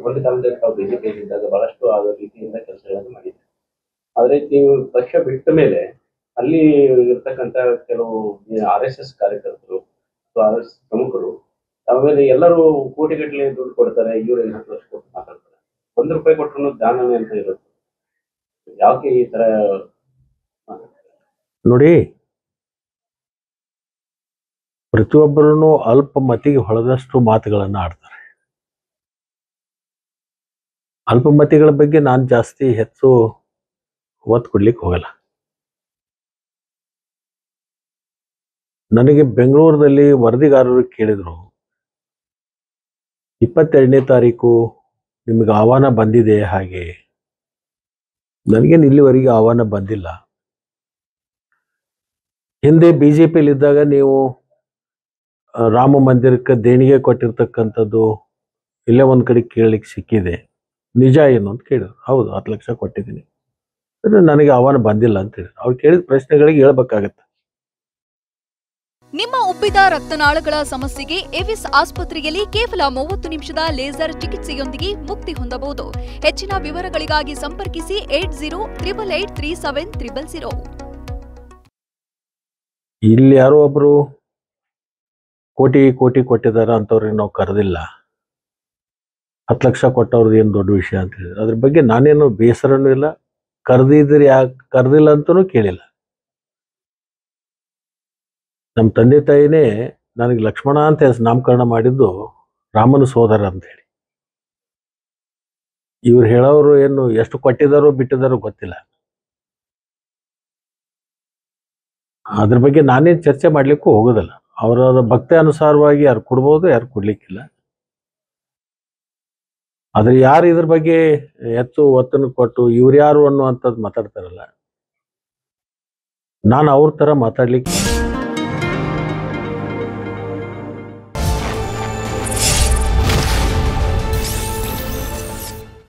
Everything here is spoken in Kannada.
ಒಂದು ಕಾಲದಲ್ಲಿ ತಾವು ಬಿಜೆಪಿಯಲ್ಲಿ ಇದ್ದಾಗ ಬಹಳಷ್ಟು ಆದ ರೀತಿಯಿಂದ ಕೆಲಸಗಳನ್ನು ಮಾಡಿದ್ದಾರೆ. ಆದ್ರೆ ನೀವು ಪಕ್ಷ ಬಿಟ್ಟ ಮೇಲೆ ಅಲ್ಲಿ ಇರ್ತಕ್ಕಂಥ ಕೆಲವು RSS ಕಾರ್ಯಕರ್ತರು ಅಥವಾ RSS ಪ್ರಮುಖರು ಆಮೇಲೆ ಎಲ್ಲರೂ ಕೋಟಿಗಟ್ಟಲೆ ದುಡ್ಡು ಕೊಡ್ತಾರೆ, ಇವ್ರು 10 ಲಕ್ಷ ಕೊಟ್ಟು ಮಾತಾಡ್ತಾರೆ. ₹1 ಕೊಟ್ಟರು ದಾನವೇ ಅಂತ ಇರುತ್ತೆ. ಯಾಕೆ ಈ ತರ ನೋಡಿ, ಪ್ರತಿಯೊಬ್ಬರೂ ಅಲ್ಪ ಮತಿಗೆ ಹೊಳೆದಷ್ಟು ಮಾತುಗಳನ್ನು ಆಡ್ತಾರೆ. ಅಲ್ಪಮತಿಗಳ ಬಗ್ಗೆ ನಾನು ಜಾಸ್ತಿ ಹೆಚ್ಚು ಒತ್ತು ಕೊಡ್ಲಿಕ್ಕೆ ಹೋಗಲ್ಲ. ನನಗೆ ಬೆಂಗಳೂರಿನಲ್ಲಿ ವರದಿಗಾರರು ಕೇಳಿದ್ರು, 22ನೇ ತಾರೀಕು ನಿಮಗೆ ಆಹ್ವಾನ ಬಂದಿದೆ. ಹಾಗೆ ನನಗೇನು ಇಲ್ಲಿವರೆಗೆ ಆಹ್ವಾನ ಬಂದಿಲ್ಲ. ಹಿಂದೆ BJPಯಲ್ಲಿ ಇದ್ದಾಗ ನೀವು ರಾಮ ಮಂದಿರಕ್ಕೆ ದೇಣಿಗೆ ಕೊಟ್ಟಿರ್ತಕ್ಕಂಥದ್ದು ಇಲ್ಲೇ ಒಂದು ಕಡೆ ಕೇಳಲಿಕ್ಕೆ ಸಿಕ್ಕಿದೆ, ನಿಜ ಏನು ಅಂತ ಕೇಳಿದ್ರು. ಹೌದು, 10 ಲಕ್ಷ ಕೊಟ್ಟಿದ್ದೀನಿ, ನನಗೆ ಆಹ್ವಾನ ಬಂದಿಲ್ಲ ಅಂತ ಹೇಳಿದ್ರು. ಅವ್ರು ಕೇಳಿದ ಪ್ರಶ್ನೆಗಳಿಗೆ ಹೇಳ್ಬೇಕಾಗತ್ತೆ. ನಿಮ್ಮ ಉಬ್ಬಿದ ರಕ್ತನಾಳಗಳ ಸಮಸ್ಯೆಗೆ ಎವಿಸ್ ಆಸ್ಪತ್ರೆಯಲ್ಲಿ ಕೇವಲ 30 ನಿಮಿಷದ ಲೇಸರ್ ಚಿಕಿತ್ಸೆಯೊಂದಿಗೆ ಮುಕ್ತಿ ಹೊಂದಬಹುದು. ಹೆಚ್ಚಿನ ವಿವರಗಳಿಗಾಗಿ ಸಂಪರ್ಕಿಸಿ 8088837000. ಇಲ್ಲಿ ಯಾರೋ ಒಬ್ರು ಕೋಟಿ ಕೊಟ್ಟಿದ್ದಾರೆ ಅಂತವ್ರಿಗೆ ನಾವು ಕರೆದಿಲ್ಲ. 10 ಲಕ್ಷ ಕೊಟ್ಟವ್ರದ್ದು ಏನು ದೊಡ್ಡ ವಿಷಯ ಅಂತ ಹೇಳಿದ್ರು. ಅದ್ರ ಬಗ್ಗೆ ನಾನೇನು ಬೇಸರನೂ ಇಲ್ಲ, ಕರೆದಿದ್ರೆ ಯಾಕೆ ಕರೆದಿಲ್ಲ ಅಂತನೂ ಕೇಳಿಲ್ಲ. ನಮ್ಮ ತಂದೆ ತಾಯಿನೇ ನನಗೆ ಲಕ್ಷ್ಮಣ ಅಂತ ನಾಮಕರಣ ಮಾಡಿದ್ದು ರಾಮನ ಸೋದರ ಅಂತ ಹೇಳಿ. ಇವ್ರು ಹೇಳೋರು ಏನು ಎಷ್ಟು ಕೊಟ್ಟಿದ್ದಾರೋ ಬಿಟ್ಟಿದ್ದಾರೋ ಗೊತ್ತಿಲ್ಲ. ಅದ್ರ ಬಗ್ಗೆ ನಾನೇನು ಚರ್ಚೆ ಮಾಡ್ಲಿಕ್ಕೂ ಹೋಗೋದಿಲ್ಲ. ಅವರ ಭಕ್ತಿ ಅನುಸಾರವಾಗಿ ಯಾರು ಕೊಡ್ಬೋದು, ಯಾರು ಕೊಡ್ಲಿಕ್ಕಿಲ್ಲ. ಆದ್ರೆ ಯಾರು ಇದ್ರ ಬಗ್ಗೆ ಹೆಚ್ಚು ಒತ್ತನ್ನು ಕೊಟ್ಟು ಇವ್ರು ಯಾರು ಅನ್ನುವಂಥದ್ದು ಮಾತಾಡ್ತಾರಲ್ಲ, ನಾನು ಅವ್ರ ತರ ಮಾತಾಡ್ಲಿಕ್ಕೆ